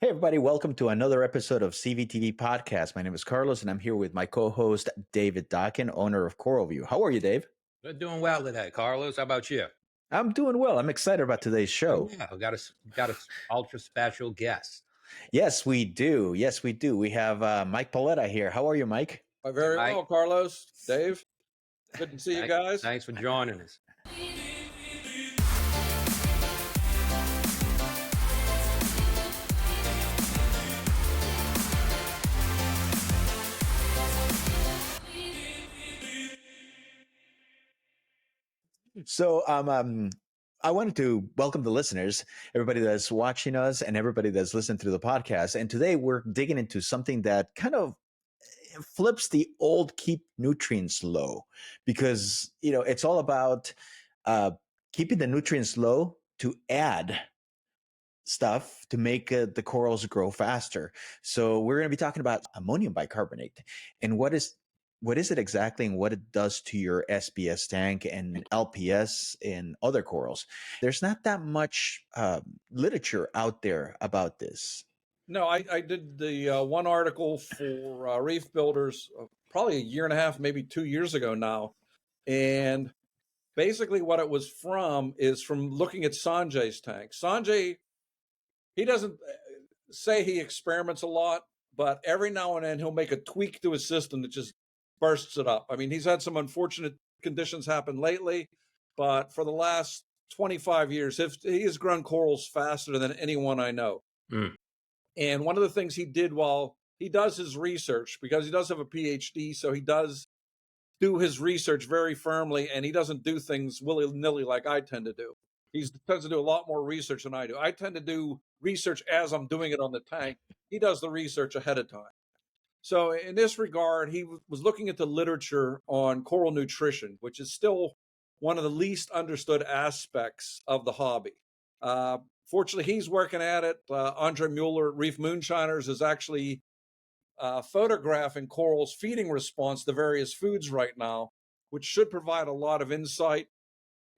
Hey, everybody, welcome to another episode of CVtv Podcast. My name is Carlos, and I'm here with my co host, David Dockin, owner of CoralVue. How are you, Dave? We're doing well today, Carlos. How about you? I'm doing well. I'm excited about today's show. Yeah, we got a ultra special guest. Yes, we do. Yes, we do. We have Mike Paletta here. How are you, Mike? Very Mike. well, Carlos. Dave, good to see you guys. Thanks for joining us. So, I wanted to welcome the listeners, everybody that's watching us, and everybody that's listening through the podcast. And today we're digging into something that kind of flips the old keep nutrients low, because it's all about keeping the nutrients low to add stuff to make the corals grow faster. So we're going to be talking about ammonium bicarbonate and what is it exactly and what it does to your SBS tank and LPS and other corals. There's not that much literature out there about this. No, I did the one article for Reef Builders probably a year and a half, maybe 2 years ago now. And basically what it was from is from looking at Sanjay's tank. Sanjay, he doesn't say he experiments a lot, but every now and then he'll make a tweak to his system that just bursts it up. I mean, he's had some unfortunate conditions happen lately, but for the last 25 years, he has grown corals faster than anyone I know. Mm. And one of the things he did while he does his research, because he does have a PhD, so he does do his research very firmly, and he doesn't do things willy-nilly like I tend to do. He tends to do a lot more research than I do. I tend to do research as I'm doing it on the tank. He does the research ahead of time. So in this regard, he was looking at the literature on coral nutrition, which is still one of the least understood aspects of the hobby. Fortunately, he's working at it. Andre Mueller, Reef Moonshiners, is actually photographing corals' feeding response to various foods right now, which should provide a lot of insight.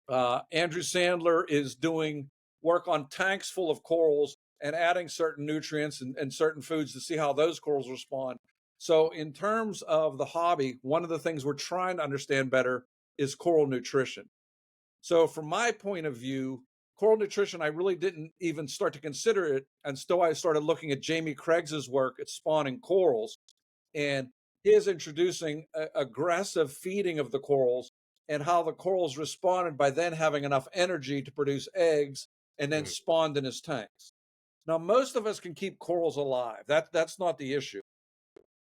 Andrew Sandler is doing work on tanks full of corals and adding certain nutrients and certain foods to see how those corals respond. So in terms of the hobby, one of the things we're trying to understand better is coral nutrition. So from my point of view, coral nutrition, I really didn't even start to consider it until I started looking at Jamie Craig's work at spawning corals, and his introducing aggressive feeding of the corals and how the corals responded by then having enough energy to produce eggs and then spawned in his tanks. Now, most of us can keep corals alive. That's not the issue.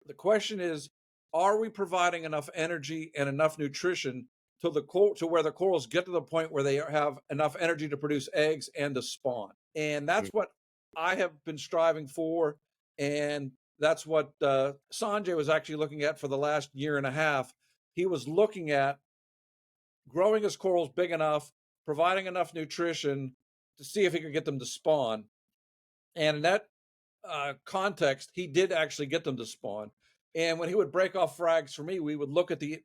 The question is, are we providing enough energy and enough nutrition to where the corals get to the point where they have enough energy to produce eggs and to spawn? And that's what I have been striving for. And that's what Sanjay was actually looking at for the last year and a half. He was looking at growing his corals big enough, providing enough nutrition to see if he could get them to spawn. And in that context, he did actually get them to spawn. And when he would break off frags for me, we would look at the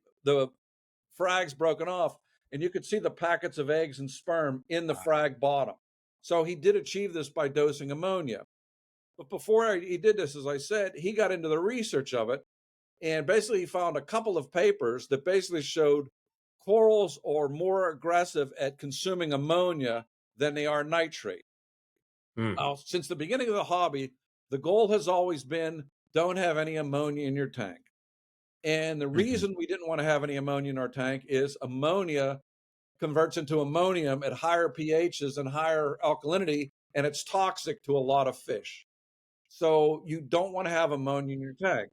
frags broken off, and you could see the packets of eggs and sperm in the frag bottom. So he did achieve this by dosing ammonia. But before he did this, as I said, he got into the research of it, and basically he found a couple of papers that basically showed corals are more aggressive at consuming ammonia than they are nitrate. Now, since the beginning of the hobby, the goal has always been don't have any ammonia in your tank. And the reason we didn't want to have any ammonia in our tank is ammonia converts into ammonium at higher pHs and higher alkalinity, and it's toxic to a lot of fish. So you don't want to have ammonia in your tank.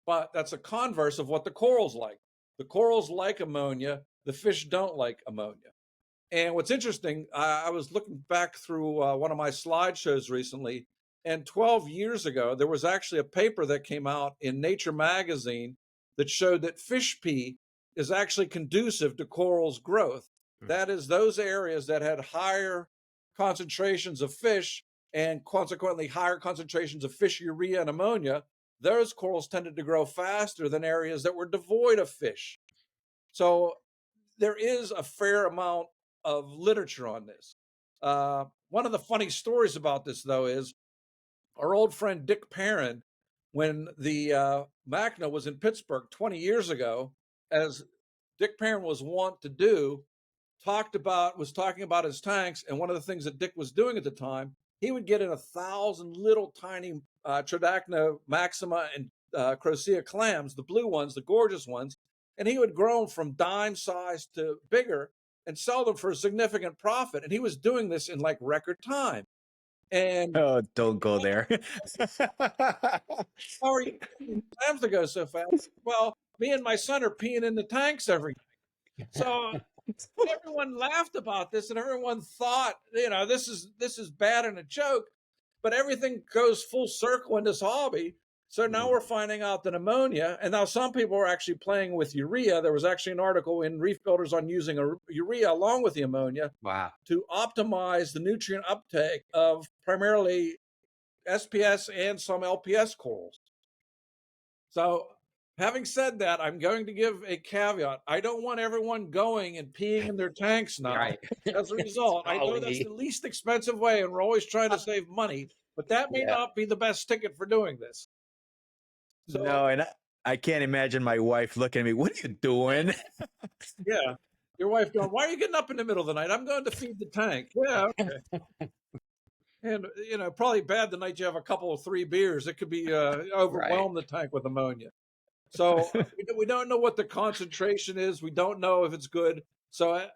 But that's a converse of what the corals like. The corals like ammonia. The fish don't like ammonia. And what's interesting, I was looking back through one of my slideshows recently, and 12 years ago, there was actually a paper that came out in Nature magazine that showed that fish pee is actually conducive to corals' growth. That is, those areas that had higher concentrations of fish and consequently higher concentrations of fish urea and ammonia, those corals tended to grow faster than areas that were devoid of fish. So there is a fair amount of literature on this. One of the funny stories about this, though, is our old friend Dick Perrin, when the Magna was in Pittsburgh 20 years ago, as Dick Perrin was wont to do, was talking about his tanks. And one of the things that Dick was doing at the time, he would get in 1,000 little tiny Tridacna maxima and Crocea clams, the blue ones, the gorgeous ones, and he would grow them from dime size to bigger and sell them for a significant profit. And he was doing this in like record time. And Oh, don't go there. how are you getting clams to go so fast? Well, me and my son are peeing in the tanks every day. So everyone laughed about this, and everyone thought, this is bad and a joke. But everything goes full circle in this hobby. So now we're finding out that ammonia, and now some people are actually playing with urea. There was actually an article in Reef Builders on using a urea along with the ammonia Wow. to optimize the nutrient uptake of primarily SPS and some LPS corals. So having said that, I'm going to give a caveat. I don't want everyone going and peeing in their tanks now. Right. As a result, I know that's the least expensive way, and we're always trying to save money, but that may not be the best ticket for doing this. So, no, and I can't imagine my wife looking at me. What are you doing? yeah, your wife going, "Why are you getting up in the middle of the night?" "I'm going to feed the tank." Yeah, okay. And probably bad the night you have a couple of 3 beers. It could be overwhelm the tank with ammonia. So we don't know what the concentration is. We don't know if it's good. So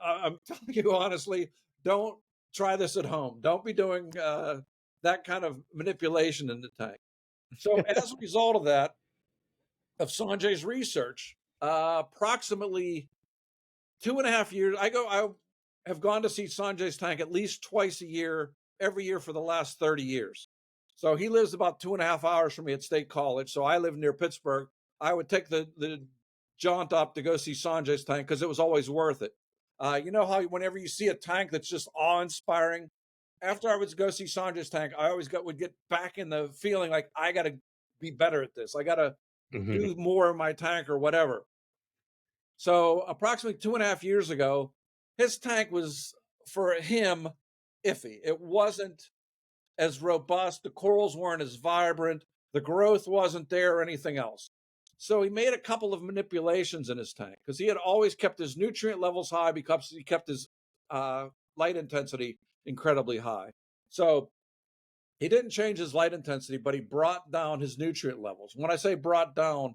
I'm telling you honestly, don't try this at home. Don't be doing that kind of manipulation in the tank. So as a result of that, of Sanjay's research, approximately 2.5 years, I have gone to see Sanjay's tank at least twice a year, every year for the last 30 years. So he lives about 2.5 hours from me at State College. So I live near Pittsburgh. I would take the jaunt up to go see Sanjay's tank because it was always worth it. You know how whenever you see a tank that's just awe-inspiring, after I would go see Sanjay's tank, I always would get back in the feeling like I got to be better at this. I got to do more in my tank or whatever. So approximately 2.5 years ago, his tank was, for him, iffy. It wasn't as robust. The corals weren't as vibrant. The growth wasn't there or anything else. So he made a couple of manipulations in his tank because he had always kept his nutrient levels high because he kept his light intensity incredibly high. So he didn't change his light intensity, but he brought down his nutrient levels. When I say brought down,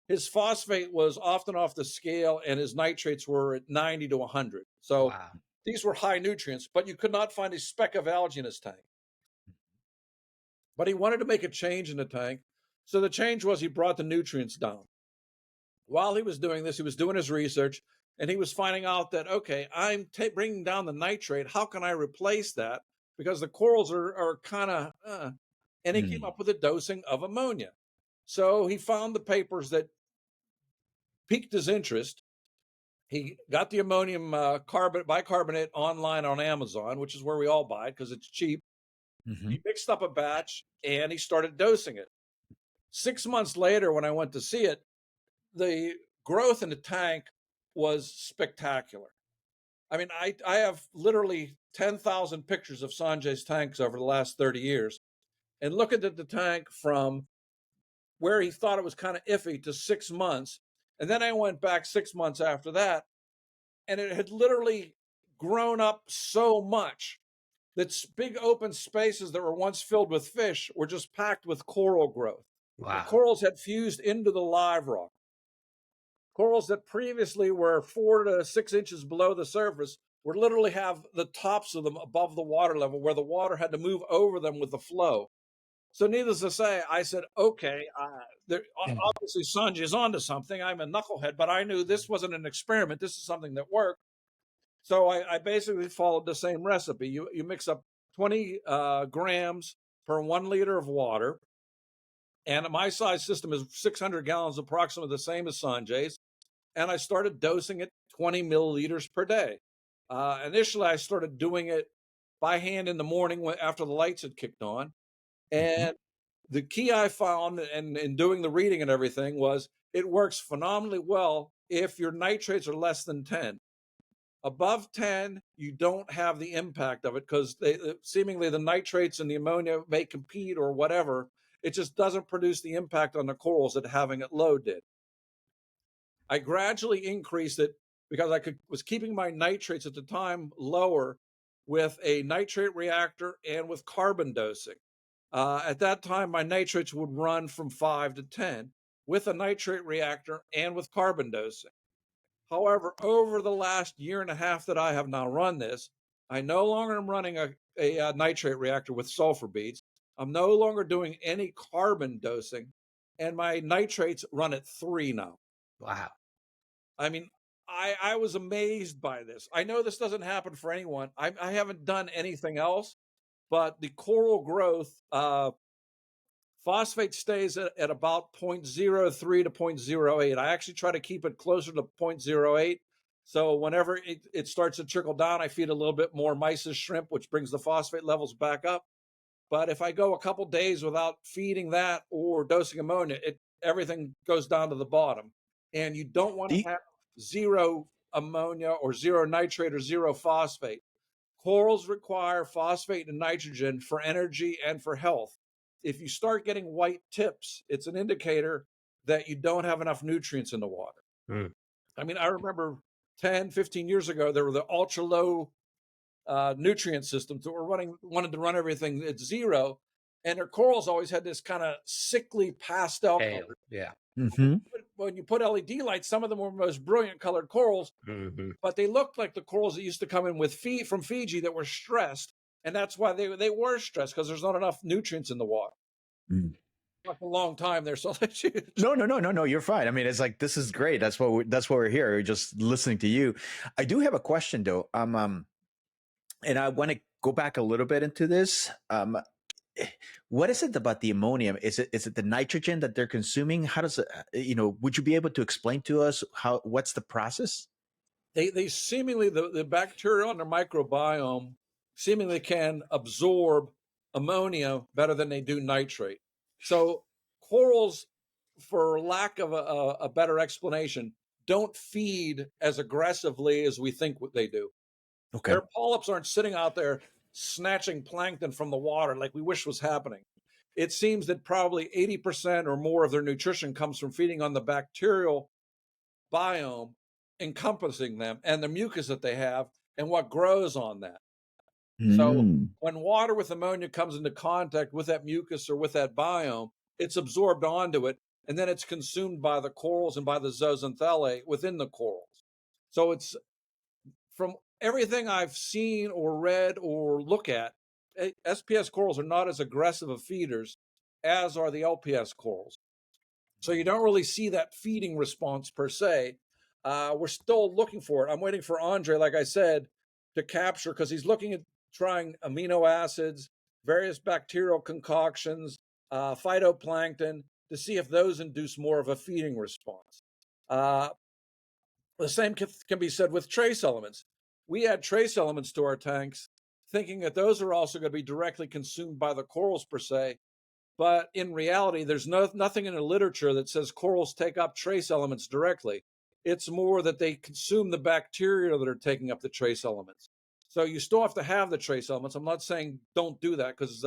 his phosphate was often off the scale and his nitrates were at 90 to 100. So these were high nutrients, but you could not find a speck of algae in his tank. But he wanted to make a change in the tank. So the change was he brought the nutrients down. While he was doing this, he was doing his research, and he was finding out that, okay, I'm bringing down the nitrate. How can I replace that? Because the corals are kind of, and he came up with a dosing of ammonia. So he found the papers that piqued his interest. He got the ammonium bicarbonate online on Amazon, which is where we all buy it because it's cheap. He mixed up a batch and he started dosing it. 6 months later, when I went to see it, the growth in the tank was spectacular. I mean, I have literally 10,000 pictures of Sanjay's tanks over the last 30 years. And look at the tank from where he thought it was kind of iffy to 6 months. And then I went back 6 months after that, and it had literally grown up so much that big open spaces that were once filled with fish were just packed with coral growth. Wow. The corals had fused into the live rock. Corals that previously were 4 to 6 inches below the surface would literally have the tops of them above the water level where the water had to move over them with the flow. So needless to say, I said, okay, obviously Sanjay's onto something. I'm a knucklehead, but I knew this wasn't an experiment. This is something that worked. So I basically followed the same recipe. You mix up 20 grams per 1 liter of water. And my size system is 600 gallons, approximately the same as Sanjay's. And I started dosing it 20 milliliters per day. Initially, I started doing it by hand in the morning after the lights had kicked on. And the key I found in doing the reading and everything was it works phenomenally well if your nitrates are less than 10. Above 10, you don't have the impact of it because seemingly the nitrates and the ammonia may compete or whatever. It just doesn't produce the impact on the corals that having it low did. I gradually increased it because was keeping my nitrates at the time lower with a nitrate reactor and with carbon dosing. At that time, my nitrates would run from 5 to 10 with a nitrate reactor and with carbon dosing. However, over the last year and a half that I have now run this, I no longer am running a nitrate reactor with sulfur beads. I'm no longer doing any carbon dosing, and my nitrates run at 3 now. Wow. I mean, I was amazed by this. I know this doesn't happen for anyone. I haven't done anything else, but the coral growth, phosphate stays at about 0.03 to 0.08. I actually try to keep it closer to 0.08. So whenever it starts to trickle down, I feed a little bit more mysis shrimp, which brings the phosphate levels back up. But if I go a couple days without feeding that or dosing ammonia, everything goes down to the bottom. And you don't want to have zero ammonia or zero nitrate or zero phosphate. Corals require phosphate and nitrogen for energy and for health. If you start getting white tips, it's an indicator that you don't have enough nutrients in the water. Mm. I mean, I remember 10, 15 years ago, there were the ultra low nutrient systems that wanted to run everything at zero. And their corals always had this kind of sickly pastel Pale. color. Yeah. Mm-hmm. When you put LED lights, some of them were most brilliant colored corals, but they looked like the corals that used to come in with from Fiji that were stressed. And that's why they were stressed, because there's not enough nutrients in the water. Mm. A long time there, so No, you're fine. I mean, it's like, this is great. That's what we're here. We're just listening to you. I do have a question though. And I want to go back a little bit into this. What is it about the ammonium? Is it the nitrogen that they're consuming? How does it, would you be able to explain to us what's the process? They seemingly, the bacteria on their microbiome seemingly can absorb ammonia better than they do nitrate. So corals, for lack of a better explanation, don't feed as aggressively as we think they do. Okay. Their polyps aren't sitting out there snatching plankton from the water like we wish was happening. It seems that probably 80% or more of their nutrition comes from feeding on the bacterial biome encompassing them and the mucus that they have and what grows on that. So when water with ammonia comes into contact with that mucus or with that biome, it's absorbed onto it, and then it's consumed by the corals and by the zooxanthellae within the corals. So it's, from everything I've seen or read or look at, SPS corals are not as aggressive of feeders as are the LPS corals. So you don't really see that feeding response per se. We're still looking for it. I'm waiting for Andre, like I said, to capture, because he's looking at trying amino acids, various bacterial concoctions, phytoplankton, to see if those induce more of a feeding response. The same can be said with trace elements. We add trace elements to our tanks, thinking that those are also going to be directly consumed by the corals per se. But in reality, there's nothing in the literature that says corals take up trace elements directly. It's more that they consume the bacteria that are taking up the trace elements. So you still have to have the trace elements. I'm not saying don't do that, because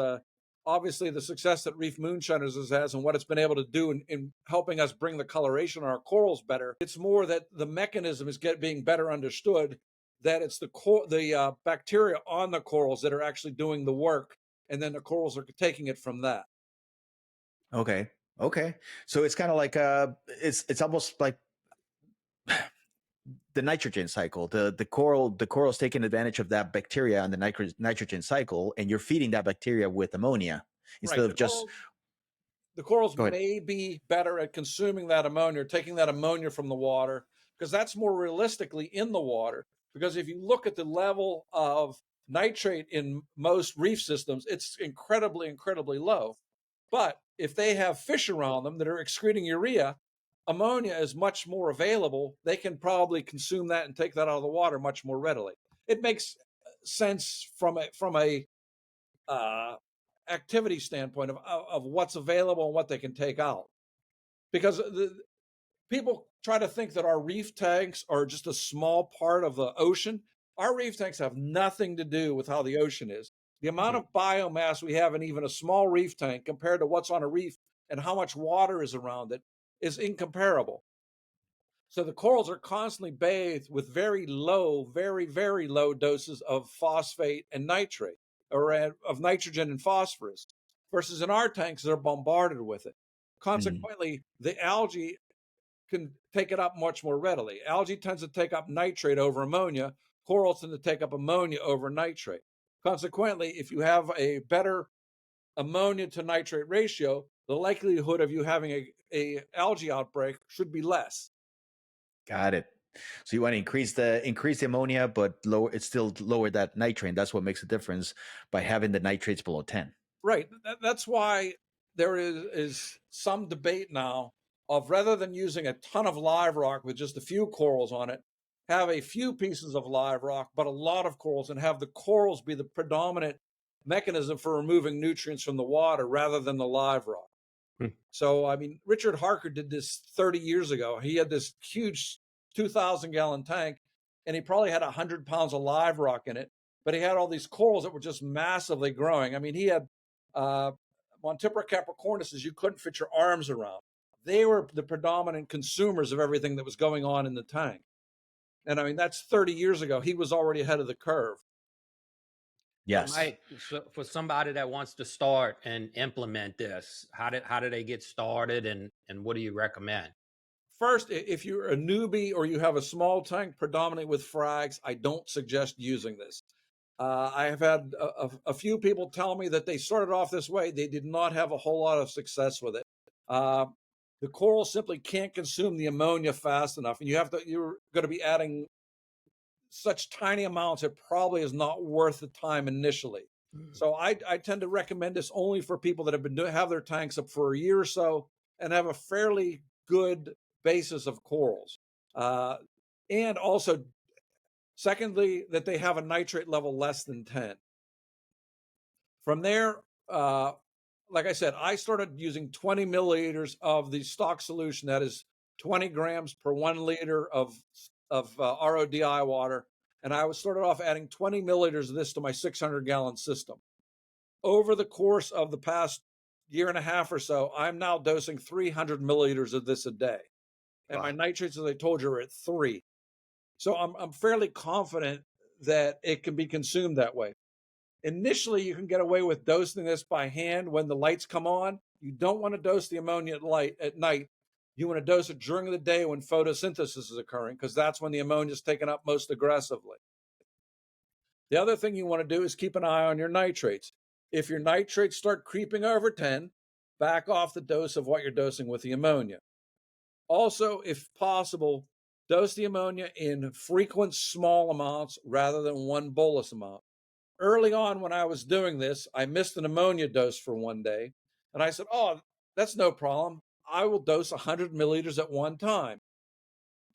obviously the success that Reef Moonshiners has and what it's been able to do in helping us bring the coloration on our corals better, it's more that the mechanism is being better understood, that it's the bacteria on the corals that are actually doing the work, and then the corals are taking it from that. Okay. So it's kind of like it's almost like the nitrogen cycle. The coral's taking advantage of that bacteria on the nitrogen cycle, and you're feeding that bacteria with ammonia instead of just. The corals may be better at consuming that ammonia, taking that ammonia from the water, because that's more realistically in the water. Because if you look at the level of nitrate in most reef systems, it's incredibly, incredibly low. But if they have fish around them that are excreting urea, ammonia is much more available. They can probably consume that and take that out of the water much more readily. It makes sense from a activity standpoint of what's available and what they can take out. Because people try to think that our reef tanks are just a small part of the ocean. Our reef tanks have nothing to do with how the ocean is. The amount of biomass we have in even a small reef tank compared to what's on a reef and how much water is around it is incomparable. So the corals are constantly bathed with very low, very, very low doses of phosphate and nitrate, or of nitrogen and phosphorus, versus in our tanks, they're bombarded with it. Consequently, the algae can take it up much more readily. Algae tends to take up nitrate over ammonia. Corals tend to take up ammonia over nitrate. Consequently, if you have a better ammonia to nitrate ratio, the likelihood of you having a algae outbreak should be less. Got it. So you want to increase the ammonia, but lower it's still lower that nitrate. That's what makes a difference by having the nitrates below 10. Right. That's why there is some debate now of, rather than using a ton of live rock with just a few corals on it, have a few pieces of live rock, but a lot of corals, and have the corals be the predominant mechanism for removing nutrients from the water rather than the live rock. So, I mean, Richard Harker did this 30 years ago. He had this huge 2,000-gallon tank, and he probably had 100 pounds of live rock in it, but he had all these corals that were just massively growing. I mean, he had Montipora capricornuses you couldn't fit your arms around. They were the predominant consumers of everything that was going on in the tank. And I mean, that's 30 years ago. He was already ahead of the curve. Yes. Mike, so for somebody that wants to start and implement this, how do they get started, and what do you recommend? First, if you're a newbie or you have a small tank predominantly with frags, I don't suggest using this. I have had a few people tell me that they started off this way. They did not have a whole lot of success with it. The coral simply can't consume the ammonia fast enough, and you're going to be adding such tiny amounts, it probably is not worth the time initially. So I tend to recommend this only for people that have their tanks up for a year or so and have a fairly good basis of corals. And also, secondly, that they have a nitrate level less than 10. From there, like I said, I started using 20 milliliters of the stock solution. That is 20 grams per 1 liter of RODI water. And I started off adding 20 milliliters of this to my 600-gallon system. Over the course of the past year and a half or so, I'm now dosing 300 milliliters of this a day. And my nitrates, as I told you, are at 3. So I'm fairly confident that it can be consumed that way. Initially, you can get away with dosing this by hand when the lights come on. You don't want to dose the ammonia at night. You want to dose it during the day when photosynthesis is occurring, because that's when the ammonia is taken up most aggressively. The other thing you want to do is keep an eye on your nitrates. If your nitrates start creeping over 10, back off the dose of what you're dosing with the ammonia. Also, if possible, dose the ammonia in frequent small amounts rather than one bolus amount. Early on when I was doing this, I missed an ammonia dose for one day, and I said, oh, that's no problem. I will dose 100 milliliters at one time.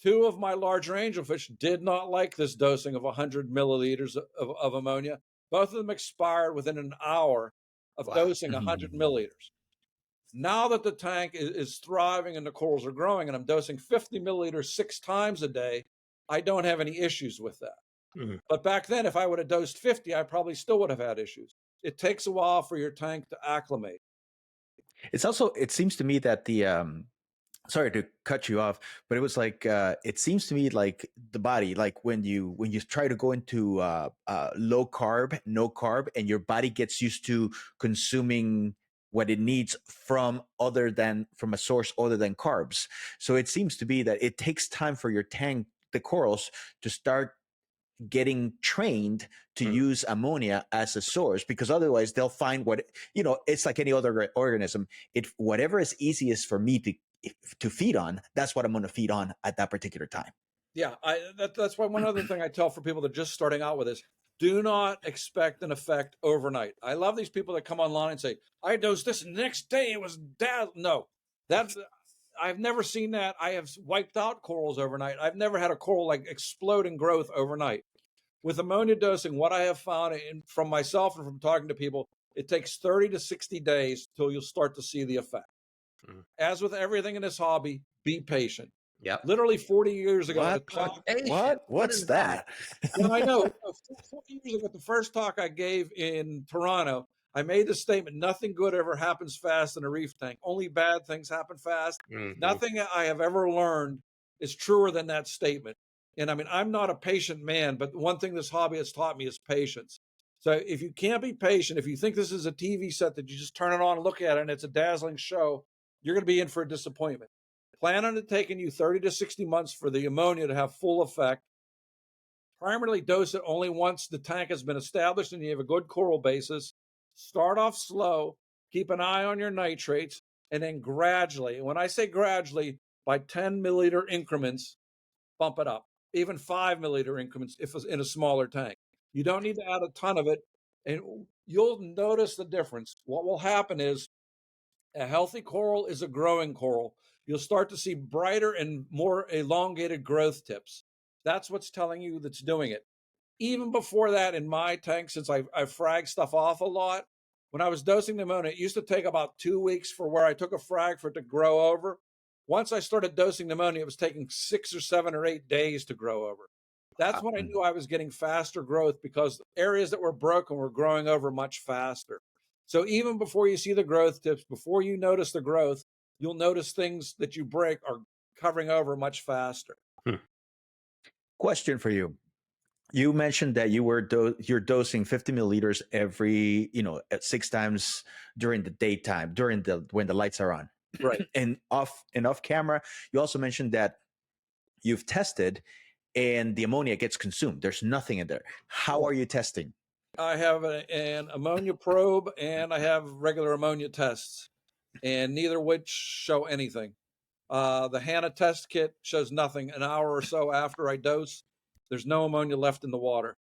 2 of my larger angelfish did not like this dosing of 100 milliliters of ammonia. Both of them expired within an hour of dosing 100 milliliters. Now that the tank is thriving and the corals are growing, and I'm dosing 50 milliliters 6 times a day, I don't have any issues with that. But back then, if I would have dosed 50, I probably still would have had issues. It takes a while for your tank to acclimate. It seems to me that sorry to cut you off, but it was like it seems to me like the body, like when you try to go into low carb, no carb, and your body gets used to consuming what it needs from a source other than carbs. So it seems to be that it takes time for your tank, the corals, to start getting trained to use ammonia as a source, because otherwise they'll find it's like any other organism. Whatever is easiest for me to feed on, that's what I'm going to feed on at that particular time. Yeah, that's why one other thing I tell for people that are just starting out with this: do not expect an effect overnight. I love these people that come online and say, I dosed this and the next day it was No, I've never seen that. I have wiped out corals overnight. I've never had a coral like explode in growth overnight. With ammonia dosing, what I have found from myself and from talking to people, it takes 30 to 60 days till you'll start to see the effect. As with everything in this hobby, be patient. Yep. Literally 40 years ago, What? the talk. What's is that? Yeah, I know. 40 years ago, the first talk I gave in Toronto, I made the statement: nothing good ever happens fast in a reef tank. Only bad things happen fast. Mm-hmm. Nothing I have ever learned is truer than that statement. And I mean, I'm not a patient man, but one thing this hobby has taught me is patience. So if you can't be patient, if you think this is a TV set that you just turn it on and look at it and it's a dazzling show, you're going to be in for a disappointment. Plan on it taking you 30 to 60 months for the ammonia to have full effect. Primarily dose it only once the tank has been established and you have a good coral basis. Start off slow, keep an eye on your nitrates, and then gradually, when I say gradually, by 10 milliliter increments, bump it up. Even 5 milliliter increments if it's in a smaller tank. You don't need to add a ton of it, and you'll notice the difference. What will happen is a healthy coral is a growing coral. You'll start to see brighter and more elongated growth tips. That's what's telling you that's doing it. Even before that, in my tank, since I've fragged stuff off a lot, when I was dosing the ammonia, it used to take about 2 weeks for where I took a frag for it to grow over. Once I started dosing the ammonia, it was taking 6 or 7 or 8 days to grow over. That's when I knew I was getting faster growth because areas that were broken were growing over much faster. So even before you see the growth tips, before you notice the growth, you'll notice things that you break are covering over much faster. Question for you. You mentioned that you're dosing 50 milliliters every, at 6 times during the daytime, when the lights are on. Right. And off camera, you also mentioned that you've tested and the ammonia gets consumed. There's nothing in there. How are you testing? I have an ammonia probe and I have regular ammonia tests, and neither which show anything. The HANA test kit shows nothing. An hour or so after I dose, there's no ammonia left in the water.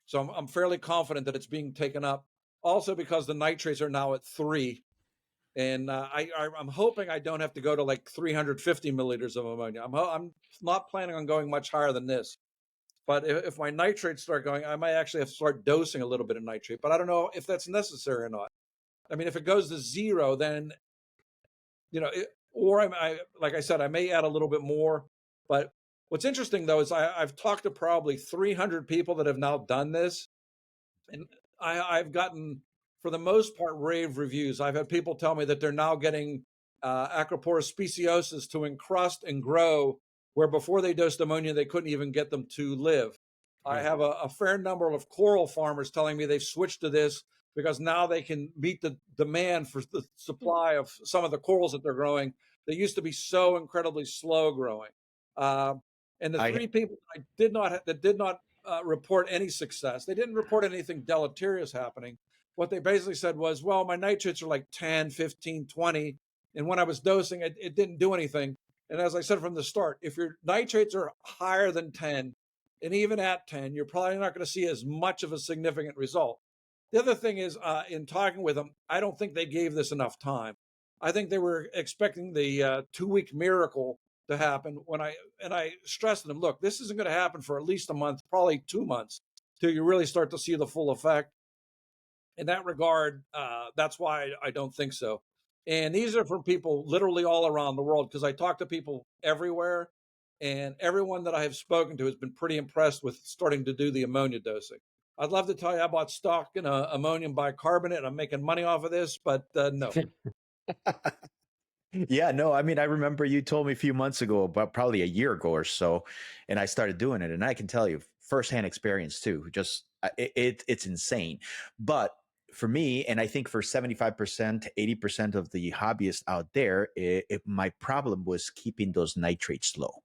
So I'm fairly confident that it's being taken up. Also, because the nitrates are now at 3, and I'm hoping I don't have to go to like 350 milliliters of ammonia. I'm not planning on going much higher than this. But if my nitrates start going, I might actually have to start dosing a little bit of nitrate. But I don't know if that's necessary or not. I mean, if it goes to 0, then, or like I said, I may add a little bit more. But what's interesting, though, is I've talked to probably 300 people that have now done this. And I've gotten, for the most part, rave reviews. I've had people tell me that they're now getting Acropora speciosus to encrust and grow, where before they dosed ammonia, they couldn't even get them to live. I have a fair number of coral farmers telling me they've switched to this because now they can meet the demand for the supply of some of the corals that they're growing. They used to be so incredibly slow growing. And the 3 people that did not report any success, they didn't report anything deleterious happening. What they basically said was, well, my nitrates are like 10, 15, 20. And when I was dosing, it didn't do anything. And as I said from the start, if your nitrates are higher than 10, and even at 10, you're probably not going to see as much of a significant result. The other thing is, in talking with them, I don't think they gave this enough time. I think they were expecting the 2-week miracle to happen and I stressed to them, look, this isn't going to happen for at least a month, probably 2 months, till you really start to see the full effect. In that regard, that's why I don't think so. And these are from people literally all around the world, because I talk to people everywhere, and everyone that I have spoken to has been pretty impressed with starting to do the ammonia dosing. I'd love to tell you I bought stock in ammonium bicarbonate and I'm making money off of this, but no. Yeah, no, I mean, I remember you told me a few months ago, about probably a year ago or so, and I started doing it. And I can tell you firsthand experience too, just it's insane. But for me, and I think for 75%, 80% of the hobbyists out there, my problem was keeping those nitrates low.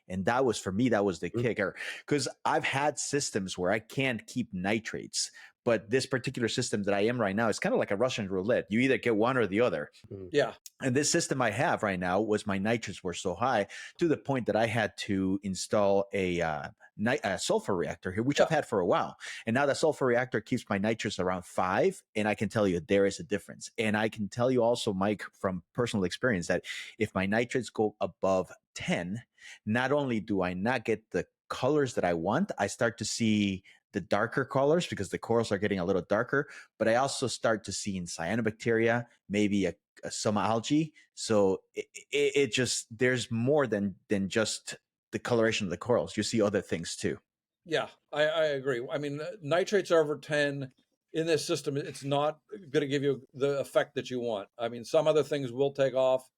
And that was, for me, that was the kicker, because I've had systems where I can't keep nitrates, but this particular system that I am right now is kind of like a Russian roulette. You either get one or the other. Yeah. And this system I have right now was my nitrates were so high to the point that I had to install a sulfur reactor here, which I've had for a while. And now that sulfur reactor keeps my nitrates around 5. And I can tell you there is a difference. And I can tell you also, Mike, from personal experience, that if my nitrates go above 10, not only do I not get the colors that I want, I start to see the darker colors because the corals are getting a little darker, but I also start to see in cyanobacteria, maybe some algae. So it just, there's more than just the coloration of the corals. You see other things too. Yeah, I agree. I mean, nitrates over 10 in this system, it's not going to give you the effect that you want. I mean, some other things will take off,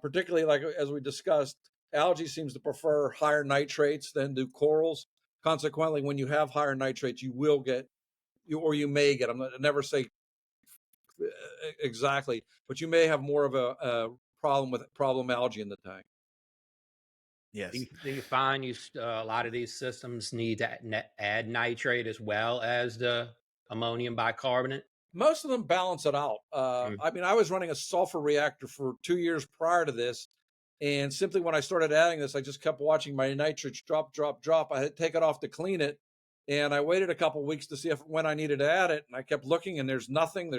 particularly like as we discussed, algae seems to prefer higher nitrates than do corals. Consequently, when you have higher nitrates, you will get, you may get, I never say exactly, but you may have more of a problem with problem algae in the tank. Yes. Do you find a lot of these systems need to add nitrate as well as the ammonium bicarbonate? Most of them balance it out. I mean, I was running a sulfur reactor for 2 years prior to this. And simply when I started adding this, I just kept watching my nitrates drop. I had to take it off to clean it. And I waited a couple of weeks to see when I needed to add it. And I kept looking and there's nothing.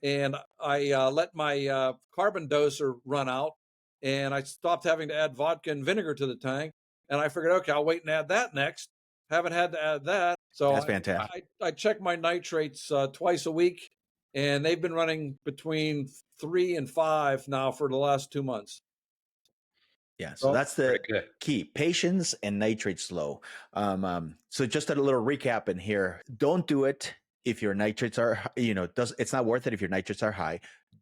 And I let my carbon doser run out. And I stopped having to add vodka and vinegar to the tank. And I figured, okay, I'll wait and add that next. Haven't had to add that. So that's fantastic. I check my nitrates twice a week, and they've been running between 3 and 5 now for the last 2 months. Yeah, so that's the key: patience and nitrates low. So just a little recap in here: don't do it if your nitrates are, it's not worth it if your nitrates are high.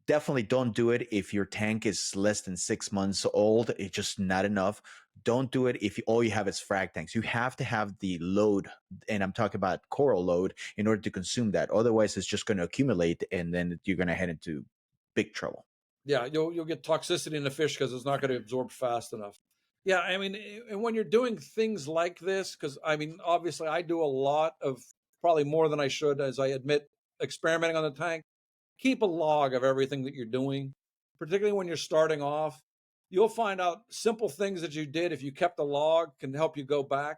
Definitely don't do it if your tank is less than 6 months old. It's just not enough. Don't do it if all you have is frag tanks. You have to have the load, and I'm talking about coral load, in order to consume that. Otherwise, it's just going to accumulate, and then you're going to head into big trouble. Yeah, you'll get toxicity in the fish because it's not going to absorb fast enough. Yeah, I mean, and when you're doing things like this, because I mean, obviously, I do a lot of, probably more than I should, as I admit, experimenting on the tank. Keep a log of everything that you're doing, particularly when you're starting off. You'll find out simple things that you did. If you kept a log, can help you go back,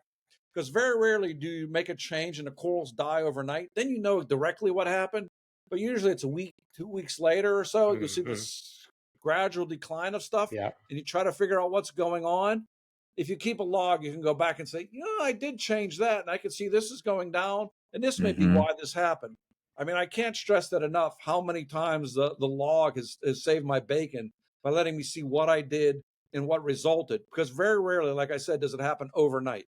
because very rarely do you make a change and the corals die overnight. Then you know directly what happened, but usually it's a week, 2 weeks later or so. You'll see this gradual decline of stuff, and you try to figure out what's going on. If you keep a log, you can go back and say, I did change that, and I can see this is going down, and this may be why this happened. I mean, I can't stress that enough, how many times the log has saved my bacon by letting me see what I did and what resulted. Because very rarely, like I said, does it happen overnight.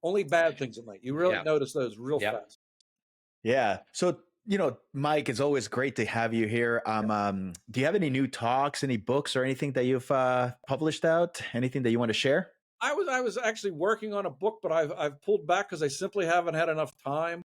Only bad things at night. You really notice those real fast. Yeah. So, Mike, it's always great to have you here. Do you have any new talks, any books or anything that you've published out? Anything that you want to share? I was actually working on a book, but I've pulled back because I simply haven't had enough time.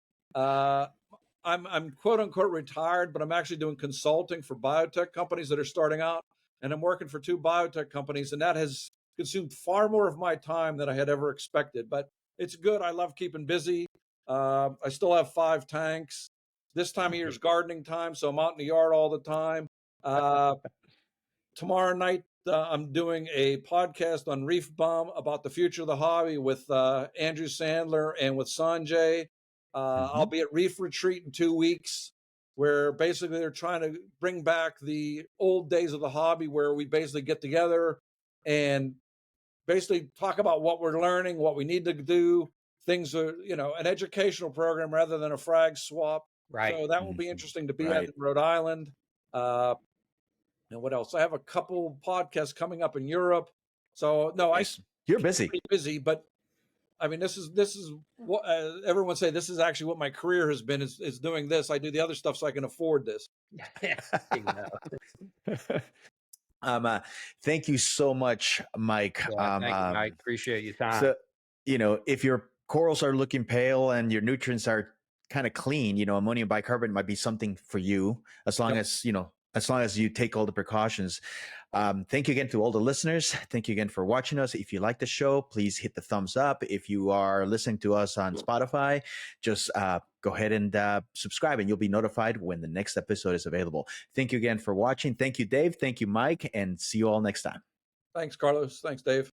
I'm quote unquote retired, but I'm actually doing consulting for biotech companies that are starting out, and I'm working for 2 biotech companies, and that has consumed far more of my time than I had ever expected. But it's good. I love keeping busy. I still have 5 tanks. This time of year is gardening time, so I'm out in the yard all the time. Tomorrow night, I'm doing a podcast on reef bum about the future of the hobby with Andrew Sandler and with Sanjay. I'll be at Reef Retreat in 2 weeks, where basically they're trying to bring back the old days of the hobby, where we basically get together and basically talk about what we're learning, what we need to do. Things are, an educational program rather than a frag swap. Right. So that will be interesting to be at in Rhode Island. And what else? I have a couple podcasts coming up in Europe. So no, you're busy. Pretty busy, but I mean, this is what everyone say. This is actually what my career has been, is doing this. I do the other stuff so I can afford this. Thank you so much, Mike. Thank you, Mike. Appreciate your time. So, if your corals are looking pale and your nutrients are kind of clean, ammonium bicarbonate might be something for you, as long as you take all the precautions. Thank you again to all the listeners. Thank you again for watching us. If you like the show, please hit the thumbs up. If you are listening to us on Spotify, just go ahead and subscribe, and you'll be notified when the next episode is available. Thank you again for watching. Thank you, Dave. Thank you, Mike, and see you all next time. Thanks, Carlos. Thanks, Dave.